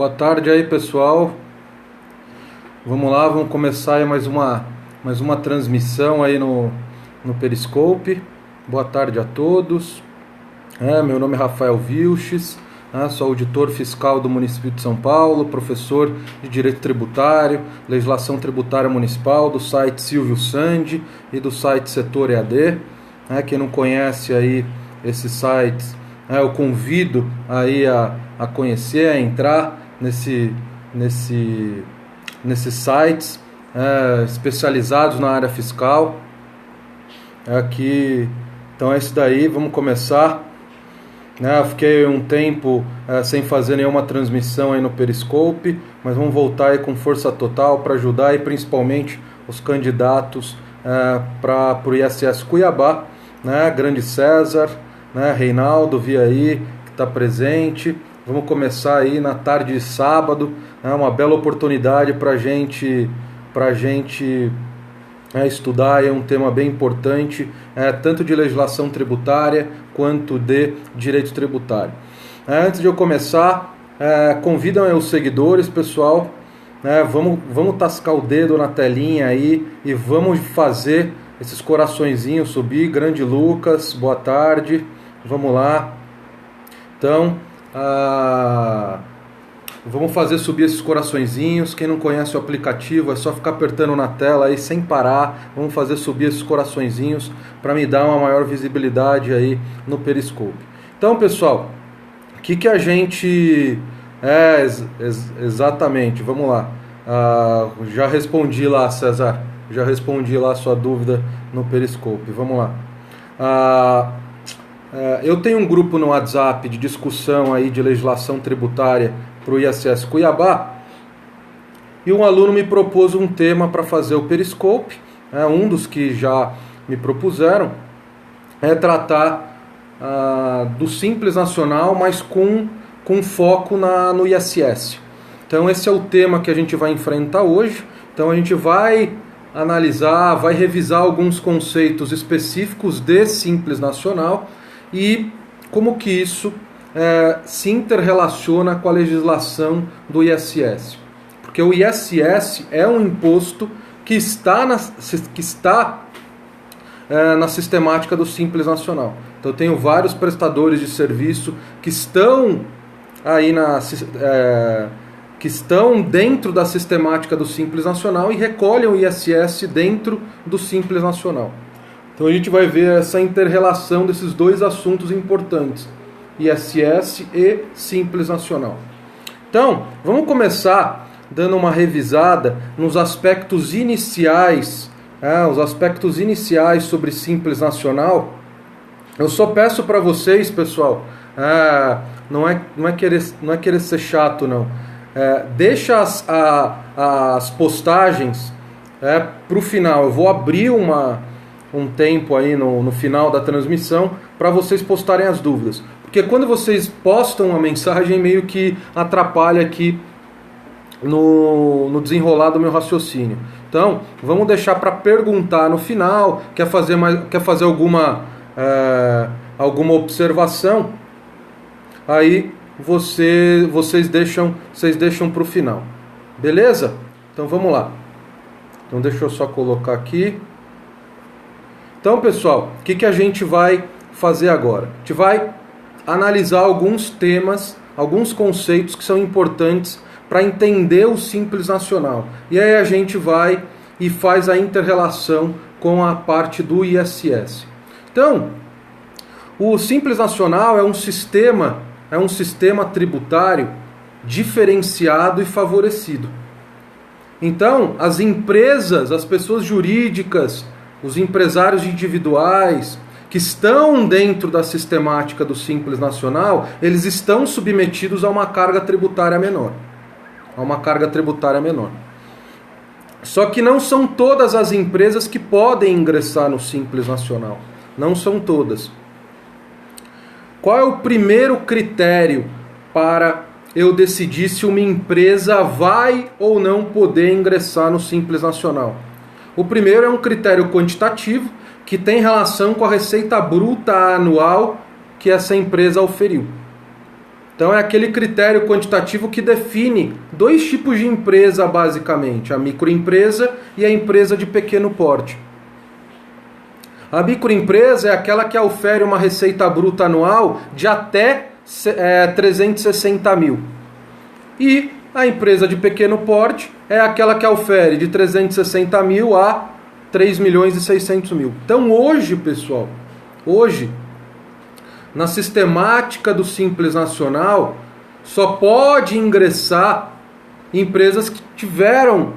Boa tarde aí, pessoal. Vamos lá, vamos começar aí mais uma transmissão aí no Periscope. Boa tarde a todos. Meu nome é Rafael Vilches, sou auditor fiscal do município de São Paulo, professor de Direito Tributário, Legislação Tributária Municipal, do site Silvio Sandi e do site Setor EAD. Quem não conhece aí esses sites, eu convido aí a conhecer, a entrar nesses sites especializados na área fiscal. Aqui, então é isso daí, vamos começar. Eu fiquei um tempo sem fazer nenhuma transmissão aí no Periscope, mas vamos voltar aí com força total para ajudar aí principalmente os candidatos para o ISS Cuiabá, Grande César, Reinaldo, vi aí que está presente. Vamos começar aí na tarde de sábado, uma bela oportunidade para a gente estudar aí um tema bem importante, tanto de legislação tributária quanto de direito tributário. Antes de eu começar, convidam aí os seguidores, pessoal, vamos tascar o dedo na telinha aí e vamos fazer esses coraçõezinhos subir. Grande Lucas, boa tarde, vamos lá. Então, vamos fazer subir esses coraçõezinhos. Quem não conhece o aplicativo, é só ficar apertando na tela aí sem parar. Vamos fazer subir esses coraçõezinhos para me dar uma maior visibilidade aí no Periscope. Então, pessoal, o que a gente... exatamente, vamos lá. Já respondi lá, César. Já respondi lá a sua dúvida no Periscope. Vamos lá. Eu tenho um grupo no WhatsApp de discussão aí de legislação tributária para o ISS Cuiabá, e um aluno me propôs um tema para fazer o Periscope. Um dos que já me propuseram é tratar do Simples Nacional, mas com foco no ISS. Então esse é o tema que a gente vai enfrentar hoje. Então a gente vai analisar, vai revisar alguns conceitos específicos de Simples Nacional e como que isso se interrelaciona com a legislação do ISS. Porque o ISS é um imposto que está na sistemática do Simples Nacional. Então eu tenho vários prestadores de serviço que estão aí que estão dentro da sistemática do Simples Nacional e recolhem o ISS dentro do Simples Nacional. Então a gente vai ver essa inter-relação desses dois assuntos importantes, ISS e Simples Nacional. Então, vamos começar dando uma revisada nos aspectos iniciais, sobre Simples Nacional. Eu só peço para vocês, pessoal, não é querer ser chato, não. Deixa as postagens para o final. Eu vou abrir um tempo aí no final da transmissão para vocês postarem as dúvidas. Porque quando vocês postam a mensagem, meio que atrapalha aqui no desenrolar do meu raciocínio. Então, vamos deixar para perguntar no final. Quer fazer alguma observação? Aí vocês deixam para o final. Beleza? Então vamos lá. Então deixa eu só colocar aqui. Então, pessoal, o que a gente vai fazer agora? A gente vai analisar alguns temas, alguns conceitos que são importantes para entender o Simples Nacional. E aí a gente vai e faz a inter-relação com a parte do ISS. Então, o Simples Nacional é um sistema tributário diferenciado e favorecido. Então, as empresas, as pessoas jurídicas, os empresários individuais que estão dentro da sistemática do Simples Nacional, eles estão submetidos a uma carga tributária menor. Só que não são todas as empresas que podem ingressar no Simples Nacional. Não são todas. Qual é o primeiro critério para eu decidir se uma empresa vai ou não poder ingressar no Simples Nacional? O primeiro é um critério quantitativo que tem relação com a receita bruta anual que essa empresa auferiu. Então é aquele critério quantitativo que define dois tipos de empresa, basicamente, a microempresa e a empresa de pequeno porte. A microempresa é aquela que ofere uma receita bruta anual de até 360 mil. E a empresa de pequeno porte é aquela que ofere de 360 mil a 3 milhões e 600 mil. Então hoje, pessoal, na sistemática do Simples Nacional, só pode ingressar empresas que tiveram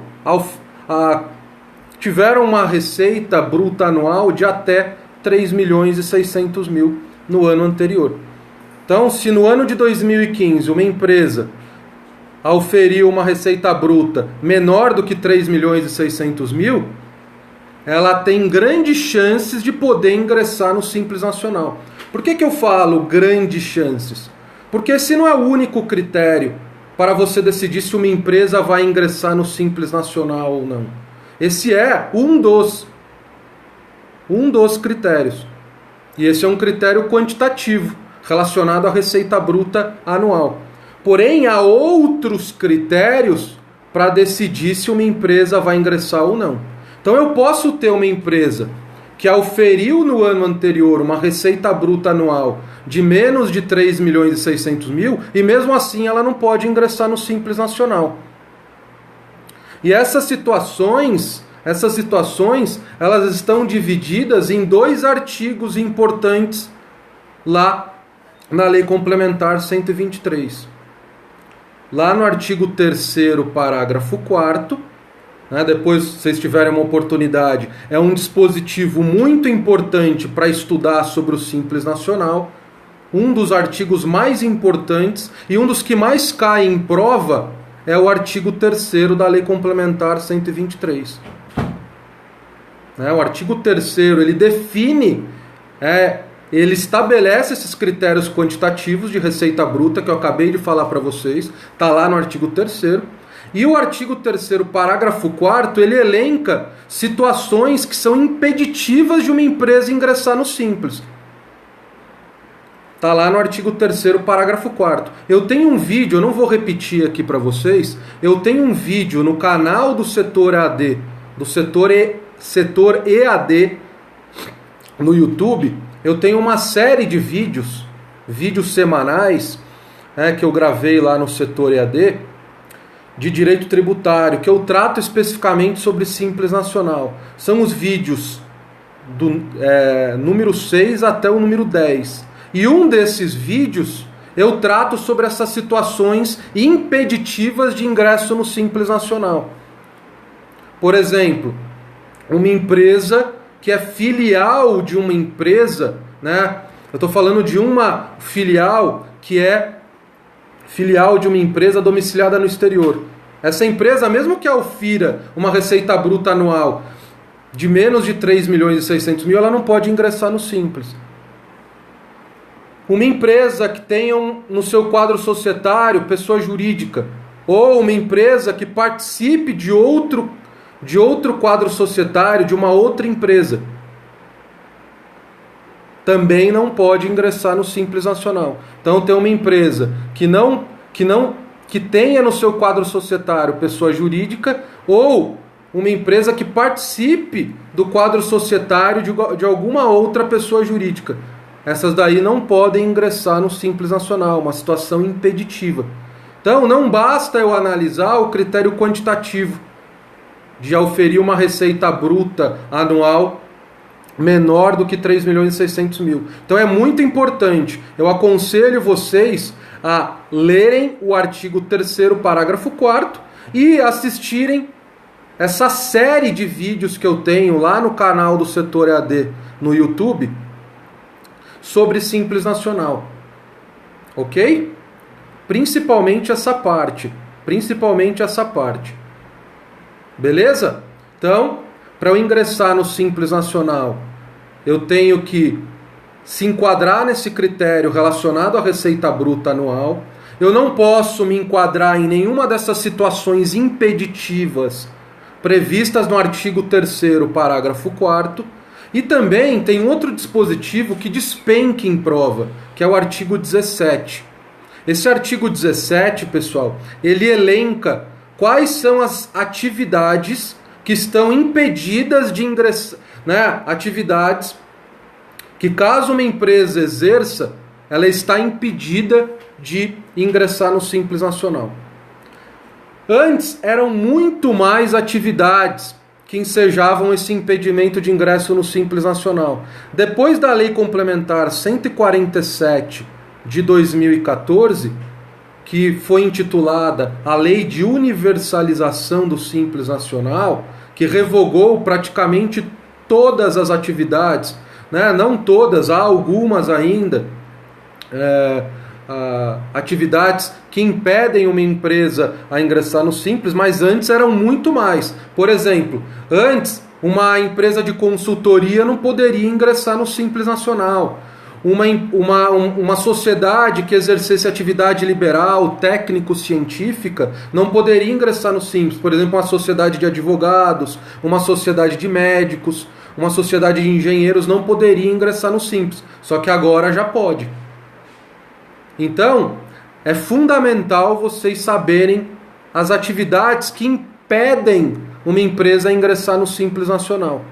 uma receita bruta anual de até 3 milhões e 600 mil no ano anterior. Então, se no ano de 2015 uma empresa oferiu uma receita bruta menor do que 3 milhões e 600 mil, ela tem grandes chances de poder ingressar no Simples Nacional. Por que eu falo grandes chances? Porque esse não é o único critério para você decidir se uma empresa vai ingressar no Simples Nacional ou não. Esse é um dos critérios. E esse é um critério quantitativo, relacionado à receita bruta anual. Porém, há outros critérios para decidir se uma empresa vai ingressar ou não. Então eu posso ter uma empresa que oferiu no ano anterior uma receita bruta anual de menos de 3 milhões e 600 mil e mesmo assim ela não pode ingressar no Simples Nacional. E essas situações, elas estão divididas em 2 artigos importantes lá na Lei Complementar 123. Lá no artigo 3º, parágrafo 4º, depois, se vocês tiverem uma oportunidade, é um dispositivo muito importante para estudar sobre o Simples Nacional, um dos artigos mais importantes e um dos que mais cai em prova é o artigo 3º da Lei Complementar 123. O artigo 3º, ele define, ele estabelece esses critérios quantitativos de receita bruta que eu acabei de falar para vocês, está lá no artigo 3º. E o artigo 3º, parágrafo 4º, ele elenca situações que são impeditivas de uma empresa ingressar no Simples. Está lá no artigo 3º, parágrafo 4º. Eu tenho um vídeo, eu não vou repetir aqui para vocês, eu tenho um vídeo no canal do setor EAD, do setor EAD no YouTube. Eu tenho uma série de vídeos semanais, que eu gravei lá no setor EAD, de direito tributário, que eu trato especificamente sobre Simples Nacional. São os vídeos do número 6 até o número 10. E um desses vídeos eu trato sobre essas situações impeditivas de ingresso no Simples Nacional. Por exemplo, uma empresa que é filial de uma empresa, eu estou falando de uma filial que é filial de uma empresa domiciliada no exterior. Essa empresa, mesmo que ofira uma receita bruta anual de menos de 3 milhões e 600 mil, ela não pode ingressar no Simples. Uma empresa que tenha no seu quadro societário pessoa jurídica, ou uma empresa que participe de outro quadro societário de uma outra empresa, também não pode ingressar no Simples Nacional. Então tem uma empresa que tenha no seu quadro societário pessoa jurídica, ou uma empresa que participe do quadro societário de alguma outra pessoa jurídica. Essas daí não podem ingressar no Simples Nacional, uma situação impeditiva. Então não basta eu analisar o critério quantitativo de oferir uma receita bruta anual menor do que 3 milhões e 600 mil. Então é muito importante, eu aconselho vocês a lerem o artigo 3º, parágrafo 4º e assistirem essa série de vídeos que eu tenho lá no canal do setor EAD no YouTube sobre Simples Nacional. Ok? Principalmente essa parte. Beleza? Então, para eu ingressar no Simples Nacional, eu tenho que se enquadrar nesse critério relacionado à receita bruta anual. Eu não posso me enquadrar em nenhuma dessas situações impeditivas previstas no artigo 3º, parágrafo 4º. E também tem outro dispositivo que despenca em prova, que é o artigo 17. Esse artigo 17, pessoal, ele elenca quais são as atividades que estão impedidas de ingressar, né? Atividades que, caso uma empresa exerça, ela está impedida de ingressar no Simples Nacional. Antes eram muito mais atividades que ensejavam esse impedimento de ingresso no Simples Nacional. Depois da Lei Complementar 147 de 2014, que foi intitulada a Lei de Universalização do Simples Nacional, que revogou praticamente todas as atividades, né? Não todas, há algumas ainda, atividades que impedem uma empresa a ingressar no Simples, mas antes eram muito mais. Por exemplo, antes uma empresa de consultoria não poderia ingressar no Simples Nacional. Uma sociedade que exercesse atividade liberal, técnico-científica, não poderia ingressar no Simples. Por exemplo, uma sociedade de advogados, uma sociedade de médicos, uma sociedade de engenheiros não poderia ingressar no Simples. Só que agora já pode. Então, é fundamental vocês saberem as atividades que impedem uma empresa a ingressar no Simples Nacional,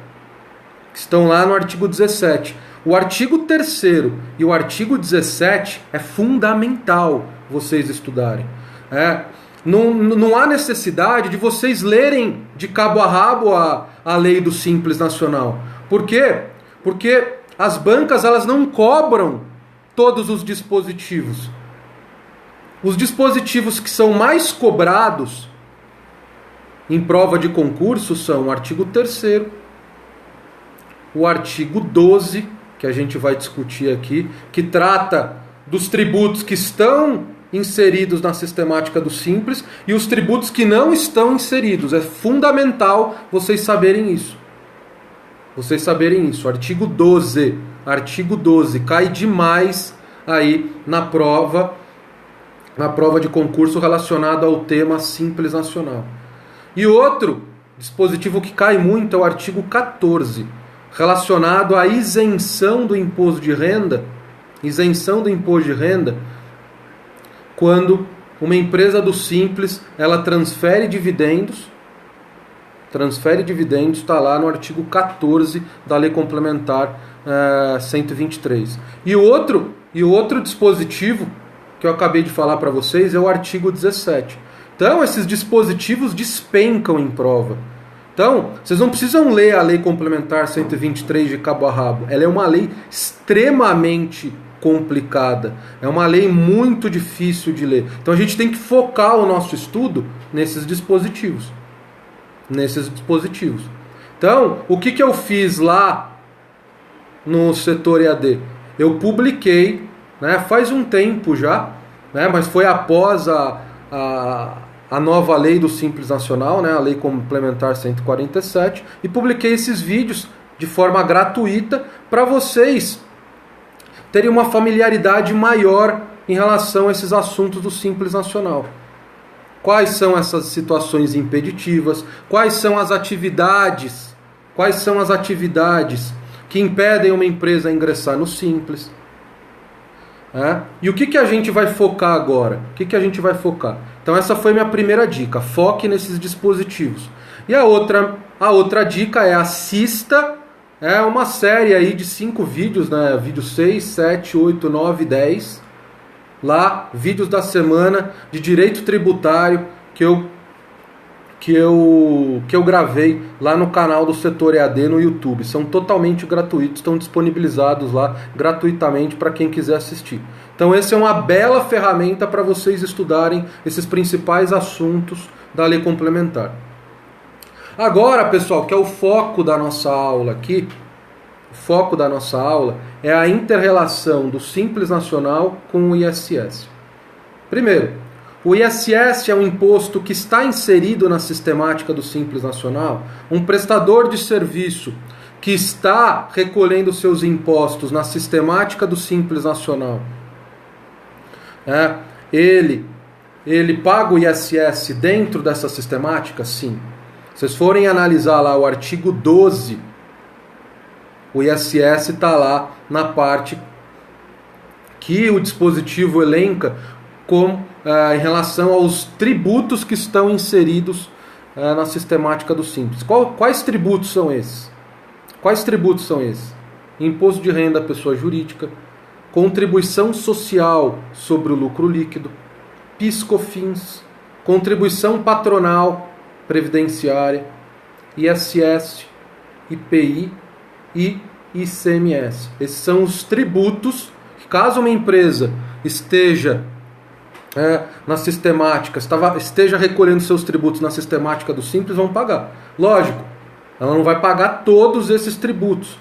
que estão lá no artigo 17. O artigo 3º e o artigo 17 é fundamental vocês estudarem. Não há necessidade de vocês lerem de cabo a rabo a lei do Simples Nacional. Por quê? Porque as bancas elas não cobram todos os dispositivos. Os dispositivos que são mais cobrados em prova de concurso são o artigo 3º, o artigo 12, que a gente vai discutir aqui, que trata dos tributos que estão inseridos na sistemática do Simples e os tributos que não estão inseridos. É fundamental vocês saberem isso. Artigo 12. Artigo 12. Cai demais aí na prova de concurso relacionado ao tema Simples Nacional. E outro dispositivo que cai muito é o artigo 14, relacionado à isenção do imposto de renda, quando uma empresa do Simples, ela transfere dividendos, está lá no artigo 14 da Lei Complementar 123. E outro dispositivo que eu acabei de falar para vocês é o artigo 17. Então, esses dispositivos despencam em prova. Então, vocês não precisam ler a Lei Complementar 123 de cabo a rabo. Ela é uma lei extremamente complicada. É uma lei muito difícil de ler. Então, a gente tem que focar o nosso estudo nesses dispositivos. Então, o que eu fiz lá no setor EAD? Eu publiquei, né, faz um tempo já, né, mas foi após a nova lei do Simples Nacional, né, a Lei Complementar 147, e publiquei esses vídeos de forma gratuita para vocês terem uma familiaridade maior em relação a esses assuntos do Simples Nacional. Quais são essas situações impeditivas? Quais são as atividades que impedem uma empresa a ingressar no Simples? E o que a gente vai focar agora? Então essa foi minha primeira dica. Foque nesses dispositivos. E a outra dica é assista uma série aí de 5 vídeos, né? Vídeo 6, 7, 8, 9, 10. Lá, vídeos da semana de direito tributário que eu gravei lá no canal do Setor EAD no YouTube. São totalmente gratuitos, estão disponibilizados lá gratuitamente para quem quiser assistir. Então essa é uma bela ferramenta para vocês estudarem esses principais assuntos da Lei Complementar. Agora, pessoal, que é o foco da nossa aula aqui, o foco da nossa aula é a inter-relação do Simples Nacional com o ISS. Primeiro, o ISS é um imposto que está inserido na sistemática do Simples Nacional. Um prestador de serviço que está recolhendo seus impostos na sistemática do Simples Nacional, ele paga o ISS dentro dessa sistemática? Sim. Se vocês forem analisar lá o artigo 12, o ISS está lá na parte que o dispositivo elenca em relação aos tributos que estão inseridos na sistemática do Simples. Quais tributos são esses? Quais tributos são esses? Imposto de renda à pessoa jurídica, contribuição social sobre o lucro líquido, PIS/COFINS, contribuição patronal previdenciária, ISS, IPI e ICMS. Esses são os tributos que, caso uma empresa esteja na sistemática, esteja recolhendo seus tributos na sistemática do Simples, vão pagar. Lógico, ela não vai pagar todos esses tributos,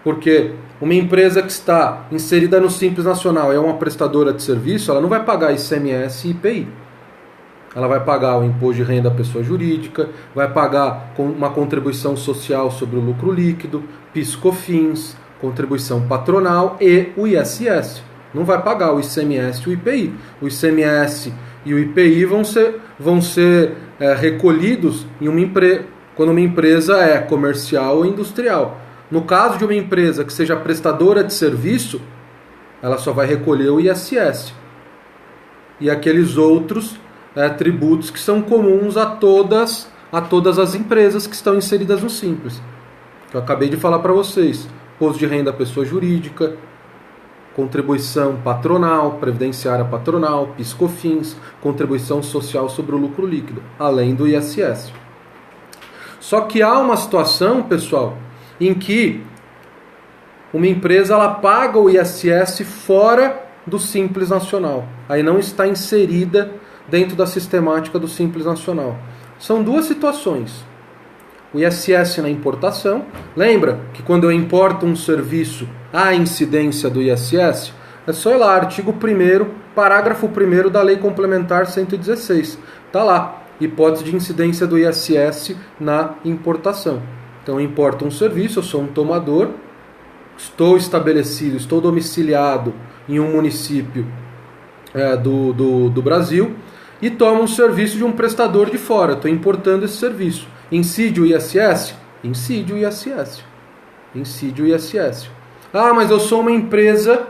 porque uma empresa que está inserida no Simples Nacional é uma prestadora de serviço, ela não vai pagar ICMS e IPI. Ela vai pagar o imposto de renda à pessoa jurídica, vai pagar uma contribuição social sobre o lucro líquido, PIS/COFINS, contribuição patronal e o ISS. Não vai pagar o ICMS e o IPI. O ICMS e o IPI vão ser recolhidos quando uma empresa é comercial ou industrial. No caso de uma empresa que seja prestadora de serviço, ela só vai recolher o ISS. E aqueles outros tributos que são comuns a todas as empresas que estão inseridas no Simples. Que eu acabei de falar para vocês. Imposto de renda à pessoa jurídica, contribuição patronal, previdenciária patronal, PIS/COFINS, contribuição social sobre o lucro líquido, além do ISS. Só que há uma situação, pessoal, em que uma empresa ela paga o ISS fora do Simples Nacional. Aí não está inserida dentro da sistemática do Simples Nacional. São duas situações. O ISS na importação. Lembra que quando eu importo um serviço, há incidência do ISS? É só ir lá, artigo 1º, parágrafo 1º da Lei Complementar 116. Está lá, hipótese de incidência do ISS na importação. Então eu importo um serviço, eu sou um tomador, estou estabelecido, estou domiciliado em um município do Brasil e tomo um serviço de um prestador de fora, estou importando esse serviço. Incide o ISS? Incide o ISS. Incide o ISS. Ah, mas eu sou uma empresa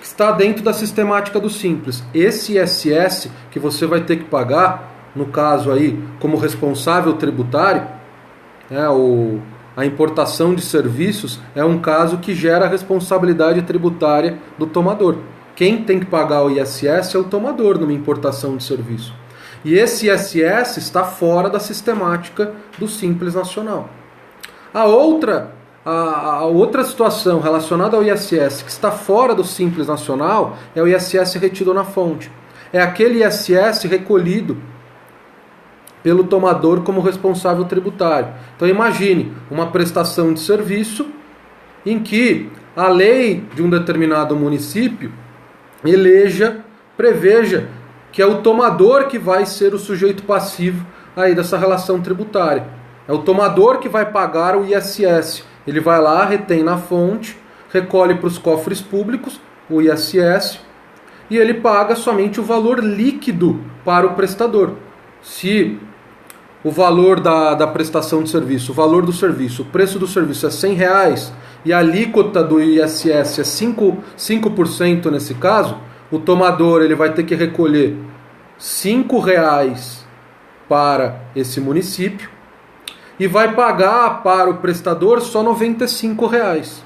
que está dentro da sistemática do Simples. Esse ISS que você vai ter que pagar, no caso aí, como responsável tributário, a importação de serviços é um caso que gera a responsabilidade tributária do tomador. Quem tem que pagar o ISS é o tomador numa importação de serviço. E esse ISS está fora da sistemática do Simples Nacional. A outra situação relacionada ao ISS que está fora do Simples Nacional é o ISS retido na fonte. É aquele ISS recolhido pelo tomador como responsável tributário. Então imagine uma prestação de serviço em que a lei de um determinado município preveja que é o tomador que vai ser o sujeito passivo aí dessa relação tributária. É o tomador que vai pagar o ISS. Ele vai lá, retém na fonte, recolhe para os cofres públicos o ISS e ele paga somente o valor líquido para o prestador. Se o valor da prestação de serviço, o valor do serviço, o preço do serviço é R$100 e a alíquota do ISS é 5% nesse caso, o tomador ele vai ter que recolher R$5 para esse município e vai pagar para o prestador só R$95.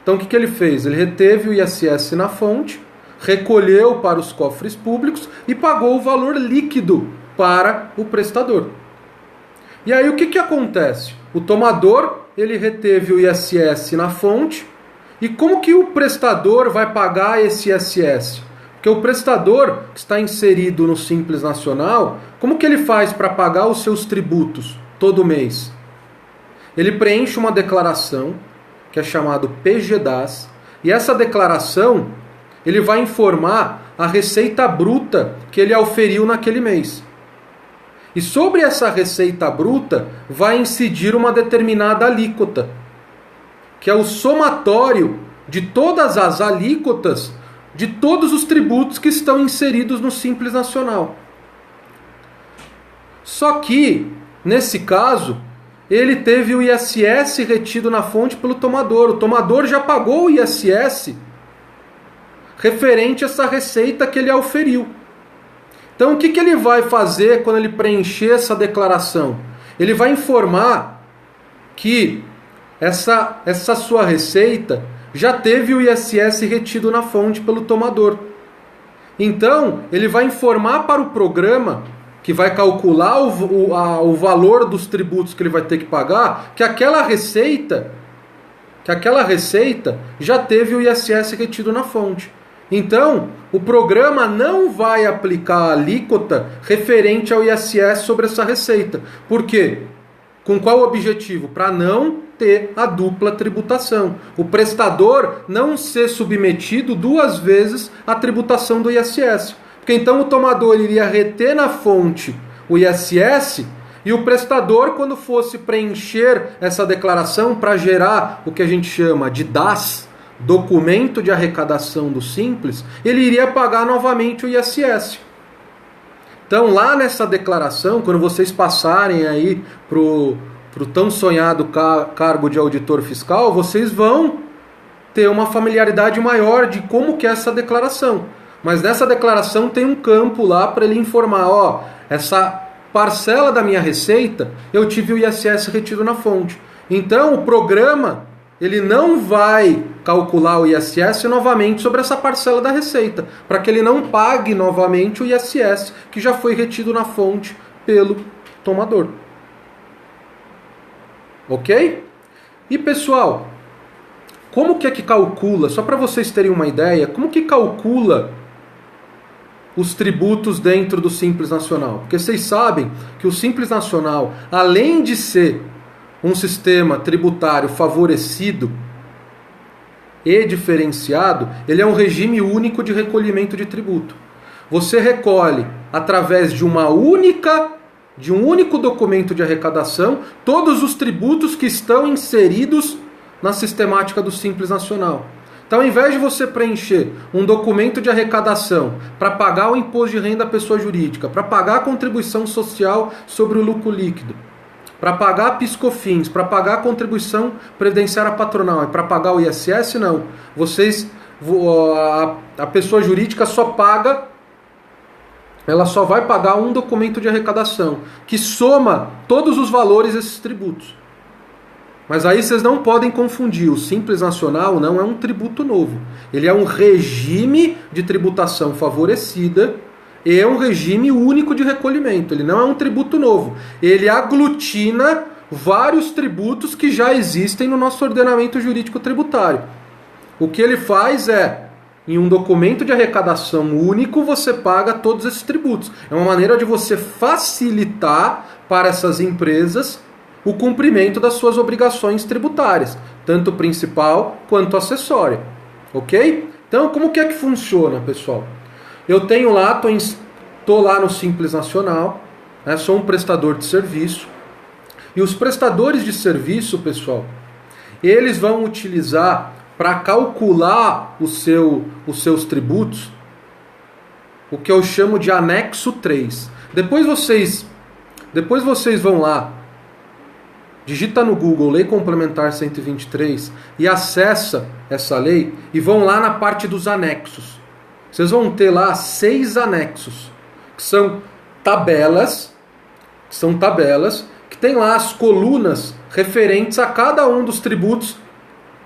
Então o que ele fez? Ele reteve o ISS na fonte, recolheu para os cofres públicos e pagou o valor líquido para o prestador. E aí o que acontece? O tomador ele reteve o ISS na fonte. E como que o prestador vai pagar esse ISS? Porque o prestador que está inserido no Simples Nacional, como que ele faz para pagar os seus tributos todo mês? Ele preenche uma declaração, que é chamado PGDAS, e essa declaração ele vai informar a receita bruta que ele auferiu naquele mês. E sobre essa receita bruta vai incidir uma determinada alíquota, que é o somatório de todas as alíquotas de todos os tributos que estão inseridos no Simples Nacional. Só que, nesse caso, ele teve o ISS retido na fonte pelo tomador. O tomador já pagou o ISS referente a essa receita que ele auferiu. Então, o que ele vai fazer quando ele preencher essa declaração? Ele vai informar que essa sua receita já teve o ISS retido na fonte pelo tomador. Então, ele vai informar para o programa, que vai calcular o valor dos tributos que ele vai ter que pagar, que aquela receita já teve o ISS retido na fonte. Então, o programa não vai aplicar a alíquota referente ao ISS sobre essa receita. Por quê? Com qual objetivo? Para não ter a dupla tributação. O prestador não ser submetido duas vezes à tributação do ISS. Porque então o tomador iria reter na fonte o ISS e o prestador, quando fosse preencher essa declaração para gerar o que a gente chama de DAS, documento de arrecadação do Simples, ele iria pagar novamente o ISS. Então, lá nessa declaração, quando vocês passarem aí pro tão sonhado cargo de auditor fiscal, vocês vão ter uma familiaridade maior de como que é essa declaração. Mas nessa declaração tem um campo lá para ele informar, essa parcela da minha receita, eu tive o ISS retido na fonte. Então, o programa, ele não vai calcular o ISS novamente sobre essa parcela da receita, para que ele não pague novamente o ISS que já foi retido na fonte pelo tomador. Ok? E pessoal, como que é que calcula, só para vocês terem uma ideia, como que calcula os tributos dentro do Simples Nacional? Porque vocês sabem que o Simples Nacional, além de ser um sistema tributário favorecido e diferenciado, ele é um regime único de recolhimento de tributo. Você recolhe através de um único documento de arrecadação todos os tributos que estão inseridos na sistemática do Simples Nacional. Então, ao invés de você preencher um documento de arrecadação para pagar o imposto de renda à pessoa jurídica, para pagar a contribuição social sobre o lucro líquido, para pagar a PIS/COFINS, para pagar a contribuição previdenciária patronal e para pagar o ISS, não. A pessoa jurídica ela só vai pagar um documento de arrecadação, que soma todos os valores desses tributos. Mas aí vocês não podem confundir, o Simples Nacional não é um tributo novo. Ele é um regime de tributação favorecida e é um regime único de recolhimento. Ele não é um tributo novo. Ele aglutina vários tributos que já existem no nosso ordenamento jurídico tributário. O que ele faz é, em um documento de arrecadação único, você paga todos esses tributos. É uma maneira de você facilitar para essas empresas o cumprimento das suas obrigações tributárias, tanto principal quanto acessória. Ok? Então, como que é que funciona, pessoal? Eu tenho lá, estou lá no Simples Nacional, né, sou um prestador de serviço, e os prestadores de serviço, pessoal, eles vão utilizar para calcular os seus tributos o que eu chamo de anexo 3. Depois vocês vão lá, digita no Google Lei Complementar 123 e acessa essa lei e vão lá na parte dos anexos. Vocês vão ter lá 6 anexos, que são tabelas, que tem lá as colunas referentes a cada um dos tributos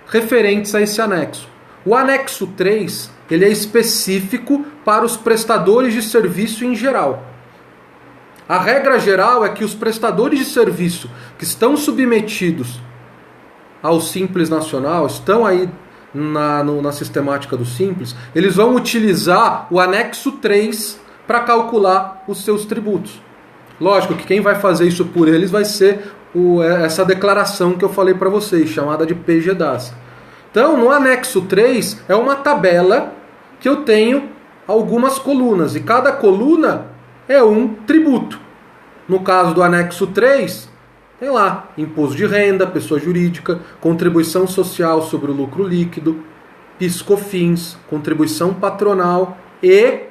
referentes a esse anexo. O anexo 3, ele é específico para os prestadores de serviço em geral. A regra geral é que os prestadores de serviço que estão submetidos ao Simples Nacional, estão aí na sistemática do Simples, eles vão utilizar o anexo 3 para calcular os seus tributos. Lógico que quem vai fazer isso por eles vai ser essa declaração que eu falei para vocês, chamada de PGDAS. Então, no anexo 3 é uma tabela que eu tenho algumas colunas, e cada coluna é um tributo. No caso do anexo 3, tem lá imposto de renda, pessoa jurídica, contribuição social sobre o lucro líquido, PIS/COFINS, contribuição patronal e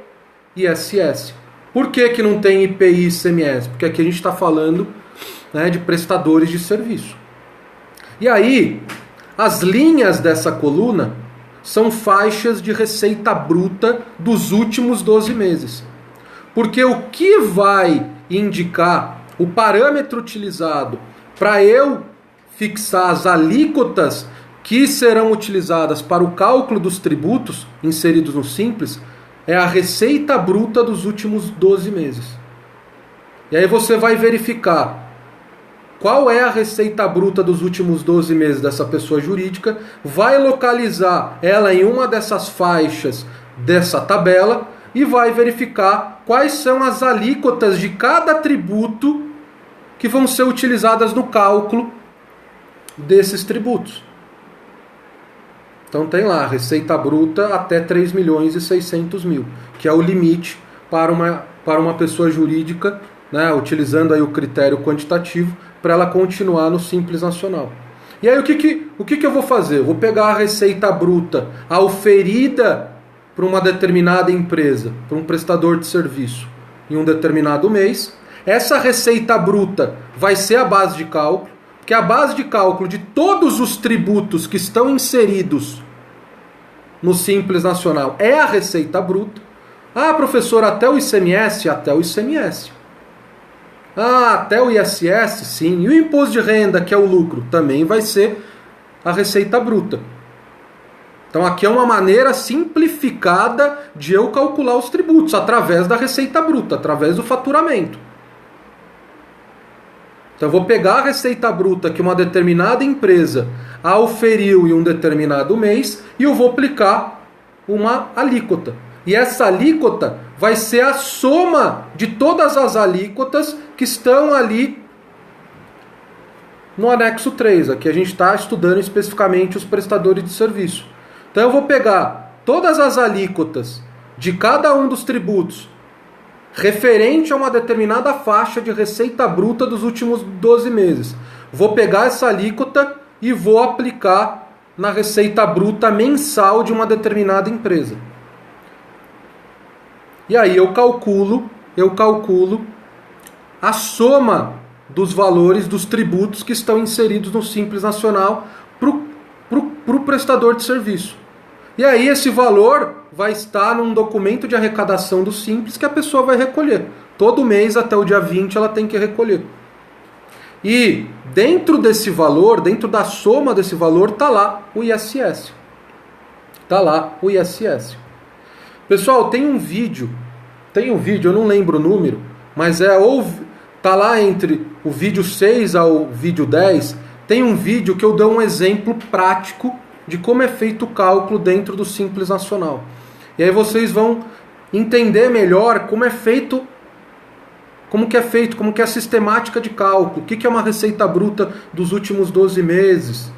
ISS. Por que não tem IPI e ICMS? Porque aqui a gente está falando, né, de prestadores de serviço. E aí, as linhas dessa coluna são faixas de receita bruta dos últimos 12 meses. Porque o que vai indicar, o parâmetro utilizado para eu fixar as alíquotas que serão utilizadas para o cálculo dos tributos inseridos no Simples, é a receita bruta dos últimos 12 meses. E aí você vai verificar qual é a receita bruta dos últimos 12 meses dessa pessoa jurídica, vai localizar ela em uma dessas faixas dessa tabela e vai verificar quais são as alíquotas de cada tributo que vão ser utilizadas no cálculo desses tributos. Então tem lá a receita bruta até 3.600.000, que é o limite para uma pessoa jurídica, né, utilizando aí o critério quantitativo, para ela continuar no Simples Nacional. E aí o que eu vou fazer? Eu vou pegar a receita bruta auferida para uma determinada empresa, para um prestador de serviço, em um determinado mês. Essa receita bruta vai ser a base de cálculo, que é a base de cálculo de todos os tributos que estão inseridos no Simples Nacional é a receita bruta. Ah, professor, até o ICMS? Até o ICMS. Ah, até o ISS? Sim. E o imposto de renda, que é o lucro, também vai ser a receita bruta. Então aqui é uma maneira simplificada de eu calcular os tributos, através da receita bruta, através do faturamento. Então eu vou pegar a receita bruta que uma determinada empresa auferiu em um determinado mês e eu vou aplicar uma alíquota. E essa alíquota vai ser a soma de todas as alíquotas que estão ali no anexo 3. Aqui a gente está estudando especificamente os prestadores de serviço. Então eu vou pegar todas as alíquotas de cada um dos tributos referente a uma determinada faixa de receita bruta dos últimos 12 meses. Vou pegar essa alíquota e vou aplicar na receita bruta mensal de uma determinada empresa. E aí eu calculo a soma dos valores dos tributos que estão inseridos no Simples Nacional para o prestador de serviço. E aí esse valor vai estar num documento de arrecadação do Simples que a pessoa vai recolher. Todo mês até o dia 20 ela tem que recolher. E dentro desse valor, dentro da soma desse valor, está lá o ISS. Está lá o ISS. Pessoal, tem um vídeo, eu não lembro o número, mas tá lá entre o vídeo 6 ao vídeo 10, tem um vídeo que eu dou um exemplo prático de como é feito o cálculo dentro do Simples Nacional. E aí vocês vão entender melhor como que é a sistemática de cálculo, o que é uma receita bruta dos últimos 12 meses,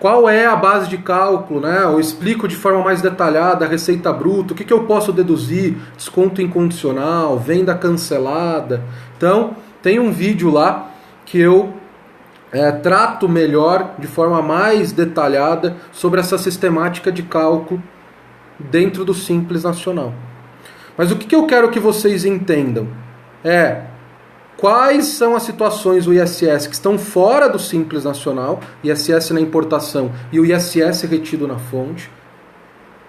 qual é a base de cálculo, né? Eu explico de forma mais detalhada a receita bruta, o que eu posso deduzir, desconto incondicional, venda cancelada. Então, tem um vídeo lá que eu trato melhor, de forma mais detalhada, sobre essa sistemática de cálculo dentro do Simples Nacional. Mas o que eu quero que vocês entendam quais são as situações do ISS que estão fora do Simples Nacional, ISS na importação e o ISS retido na fonte.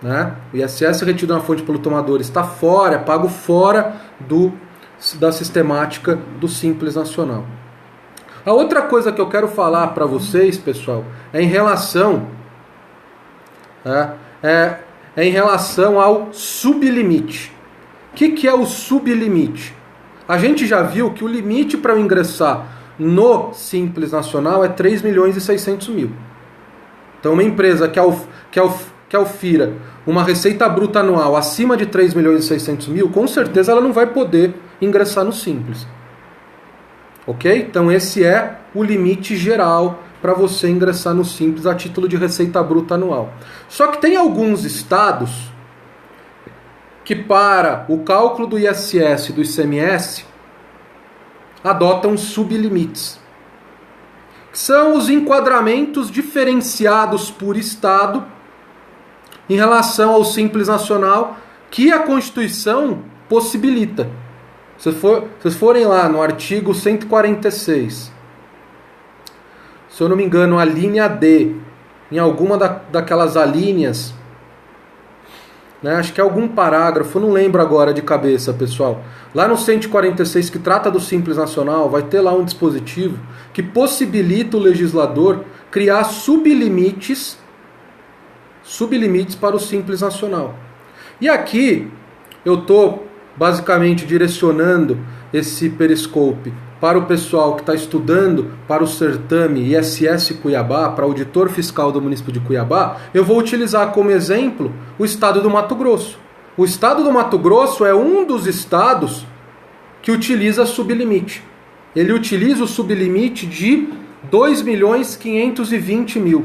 Né? O ISS retido na fonte pelo tomador está fora, é pago fora da sistemática do Simples Nacional. A outra coisa que eu quero falar para vocês, pessoal, é em relação ao sublimite. O que é o sublimite? A gente já viu que o limite para eu ingressar no Simples Nacional é 3.600.000. Então uma empresa que aufira uma receita bruta anual acima de 3.600.000, com certeza ela não vai poder ingressar no Simples. Ok? Então esse é o limite geral para você ingressar no Simples a título de receita bruta anual. Só que tem alguns estados que para o cálculo do ISS e do ICMS adotam sublimites. São os enquadramentos diferenciados por estado em relação ao Simples Nacional que a Constituição possibilita. Se vocês forem lá no artigo 146, se eu não me engano, a linha D, em alguma daquelas alíneas, né? Acho que é algum parágrafo, não lembro agora de cabeça, pessoal. Lá no 146, que trata do Simples Nacional, vai ter lá um dispositivo que possibilita o legislador criar sublimites para o Simples Nacional. E aqui eu estou basicamente direcionando esse Periscope para o pessoal que está estudando para o certame ISS Cuiabá, para auditor fiscal do município de Cuiabá. Eu vou utilizar como exemplo o estado do Mato Grosso. O estado do Mato Grosso é um dos estados que utiliza sublimite. Ele utiliza o sublimite de 2.520.000.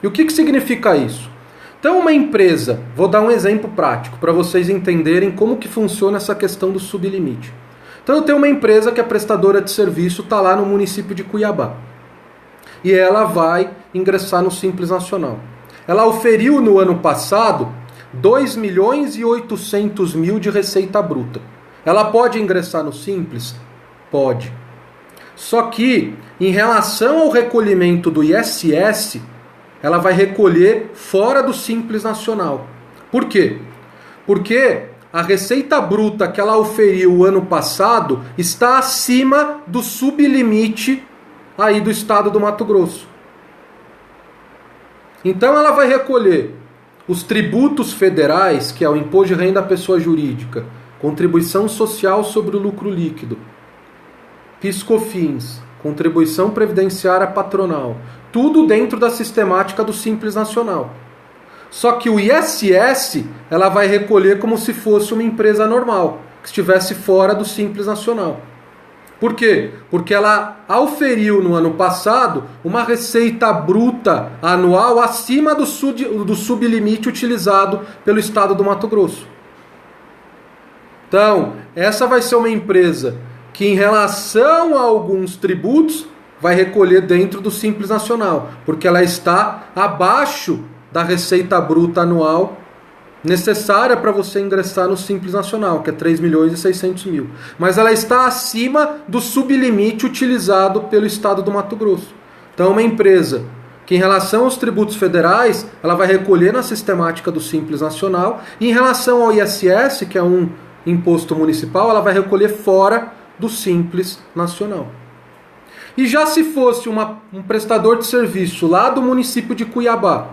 E o que significa isso? Então uma empresa, vou dar um exemplo prático para vocês entenderem como que funciona essa questão do sublimite. Então eu tenho uma empresa que é prestadora de serviço, está lá no município de Cuiabá. E ela vai ingressar no Simples Nacional. Ela oferiu no ano passado 2.800.000 de receita bruta. Ela pode ingressar no Simples? Pode. Só que, em relação ao recolhimento do ISS, ela vai recolher fora do Simples Nacional. Por quê? Porque a receita bruta que ela oferiu o ano passado está acima do sublimite aí do estado do Mato Grosso. Então ela vai recolher os tributos federais, que é o Imposto de Renda à Pessoa Jurídica, Contribuição Social sobre o Lucro Líquido, PIS/COFINS, Contribuição Previdenciária Patronal, tudo dentro da sistemática do Simples Nacional. Só que o ISS ela vai recolher como se fosse uma empresa normal, que estivesse fora do Simples Nacional. Por quê? Porque ela auferiu no ano passado uma receita bruta anual acima do sublimite utilizado pelo estado do Mato Grosso. Então, essa vai ser uma empresa que, em relação a alguns tributos, vai recolher dentro do Simples Nacional, porque ela está abaixo da receita bruta anual necessária para você ingressar no Simples Nacional, que é 3.600.000. Mas ela está acima do sublimite utilizado pelo estado do Mato Grosso. Então, uma empresa que, em relação aos tributos federais, ela vai recolher na sistemática do Simples Nacional, e em relação ao ISS, que é um imposto municipal, ela vai recolher fora do Simples Nacional. E já se fosse um prestador de serviço lá do município de Cuiabá,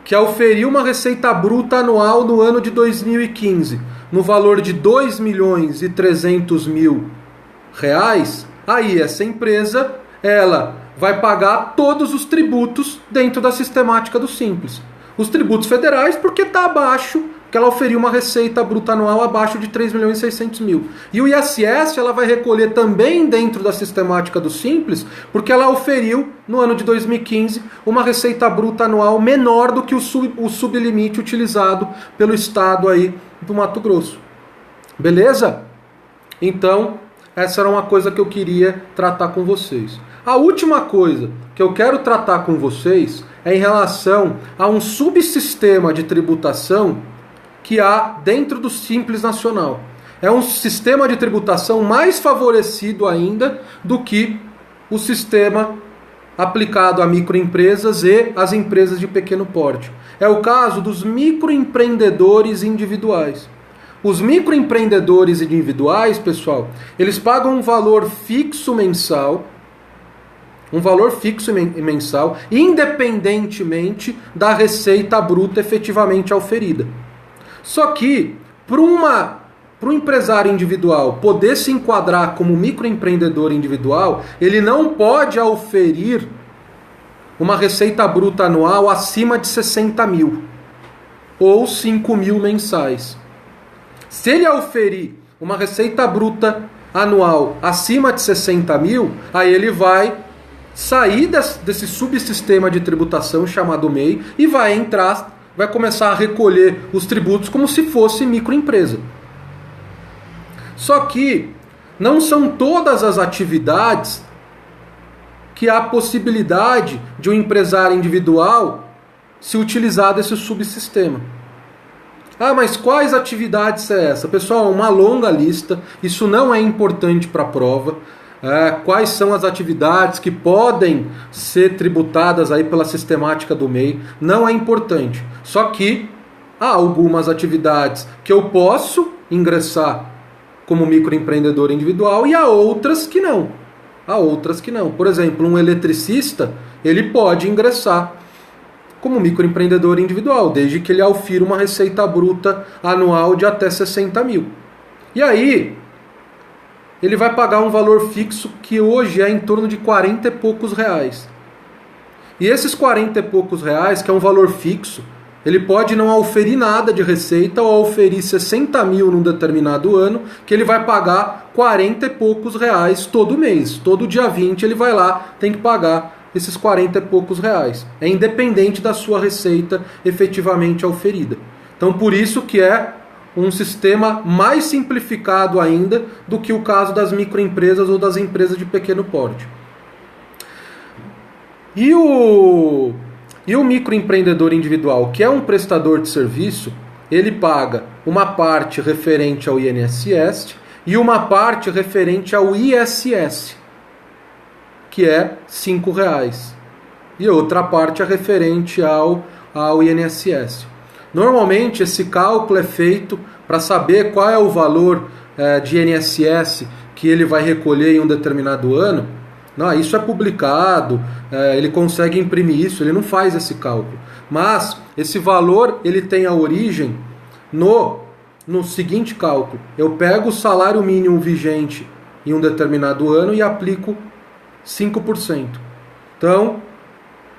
que auferiu uma receita bruta anual no ano de 2015, no valor de R$ 2.300.000, aí essa empresa ela vai pagar todos os tributos dentro da sistemática do Simples. Os tributos federais, porque está abaixo, que ela oferiu uma receita bruta anual abaixo de 3.600.000. E o ISS ela vai recolher também dentro da sistemática do Simples, porque ela oferiu, no ano de 2015, uma receita bruta anual menor do que o sublimite utilizado pelo estado aí do Mato Grosso. Beleza? Então, essa era uma coisa que eu queria tratar com vocês. A última coisa que eu quero tratar com vocês é em relação a um subsistema de tributação que há dentro do Simples Nacional. É um sistema de tributação mais favorecido ainda do que o sistema aplicado a microempresas e às empresas de pequeno porte. É o caso dos microempreendedores individuais. Os microempreendedores individuais, pessoal, eles pagam um valor fixo mensal, independentemente da receita bruta efetivamente auferida. Só que, para um empresário individual poder se enquadrar como microempreendedor individual, ele não pode auferir uma receita bruta anual acima de 60.000 ou 5.000 mensais. Se ele auferir uma receita bruta anual acima de 60.000, aí ele vai sair desse subsistema de tributação chamado MEI e vai começar a recolher os tributos como se fosse microempresa. Só que não são todas as atividades que há possibilidade de um empresário individual se utilizar desse subsistema. Ah, mas quais atividades é essa? Pessoal, uma longa lista, isso não é importante para a prova. quais são as atividades que podem ser tributadas aí pela sistemática do MEI, não é importante. Só que há algumas atividades que eu posso ingressar como microempreendedor individual e há outras que não. Por exemplo, um eletricista, ele pode ingressar como microempreendedor individual, desde que ele aufira uma receita bruta anual de até 60 mil. E aí, ele vai pagar um valor fixo que hoje é em torno de 40 e poucos reais. E esses 40 e poucos reais, que é um valor fixo, ele pode não auferir nada de receita ou auferir 60 mil num determinado ano, que ele vai pagar 40 e poucos reais todo mês. Todo dia 20 ele vai lá, tem que pagar esses 40 e poucos reais. É independente da sua receita efetivamente auferida. Então por isso que é um sistema mais simplificado ainda do que o caso das microempresas ou das empresas de pequeno porte. E o microempreendedor individual, que é um prestador de serviço, ele paga uma parte referente ao INSS e uma parte referente ao ISS, que é R$ 5,00. E outra parte é referente ao INSS. Normalmente esse cálculo é feito para saber qual é o valor de INSS que ele vai recolher em um determinado ano. Não, isso é publicado, ele consegue imprimir isso, ele não faz esse cálculo. Mas esse valor ele tem a origem no seguinte cálculo. Eu pego o salário mínimo vigente em um determinado ano e aplico 5%. Então,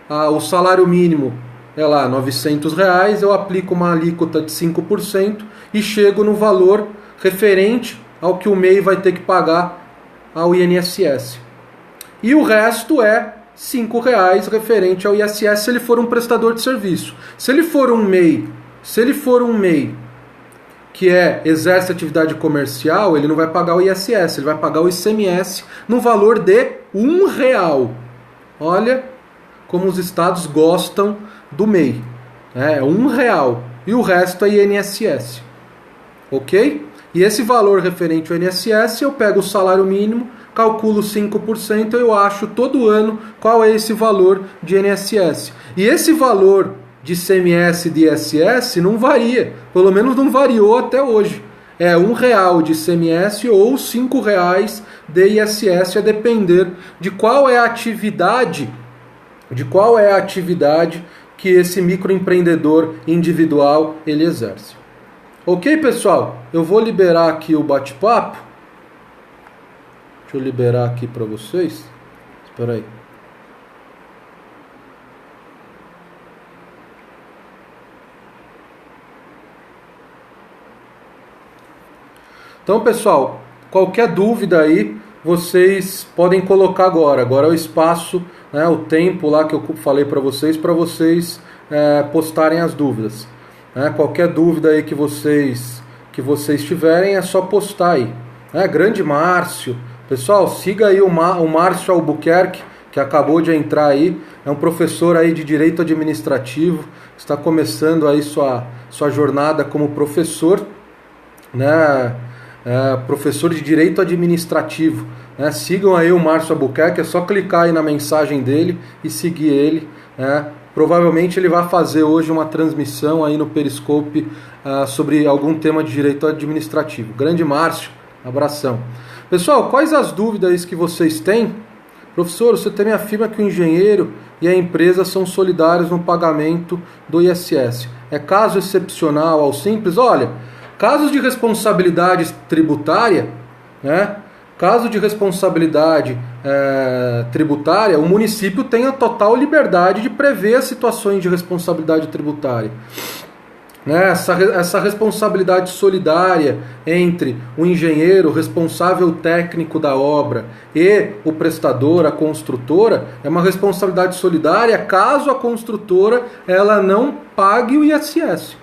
o salário mínimo é lá R$ 900, eu aplico uma alíquota de 5% e chego no valor referente ao que o MEI vai ter que pagar ao INSS. E o resto é R$ 5,00 referente ao ISS se ele for um prestador de serviço. Se ele for um MEI, que exerce atividade comercial, ele não vai pagar o ISS, ele vai pagar o ICMS no valor de R$ 1,00. Olha como os estados gostam do MEI. É R$ 1,00 e o resto é INSS. Ok? E esse valor referente ao INSS, eu pego o salário mínimo, calculo 5%, eu acho todo ano qual é esse valor de INSS. E esse valor de ICMS e de ISS não varia, pelo menos não variou até hoje. É R$ 1,00 de ICMS ou R$ 5,00 de ISS, a depender de qual é a atividade, que esse microempreendedor individual ele exerce. Ok, pessoal? Eu vou liberar aqui o bate-papo. Deixa eu liberar aqui para vocês. Espera aí. Então, pessoal, qualquer dúvida aí, vocês podem colocar agora. Agora é o espaço, né, o tempo lá que eu falei para vocês postarem as dúvidas. Qualquer dúvida aí que vocês tiverem, é só postar aí. Grande Márcio. Pessoal, siga aí o Márcio Albuquerque, que acabou de entrar aí. É um professor aí de Direito Administrativo. Está começando aí sua jornada como professor, né? Professor de Direito Administrativo. Sigam aí o Márcio Albuquerque, é só clicar aí na mensagem dele e seguir ele. Provavelmente ele vai fazer hoje uma transmissão aí no Periscope sobre algum tema de direito administrativo. Grande Márcio, abração. Pessoal, quais as dúvidas que vocês têm? Professor, você também afirma que o engenheiro e a empresa são solidários no pagamento do ISS. É caso excepcional ao simples? Olha, casos de responsabilidade tributária, o município tem a total liberdade de prever as situações de responsabilidade tributária. Essa responsabilidade solidária entre o engenheiro, responsável técnico da obra, e o prestador, a construtora, é uma responsabilidade solidária caso a construtora ela não pague o ISS.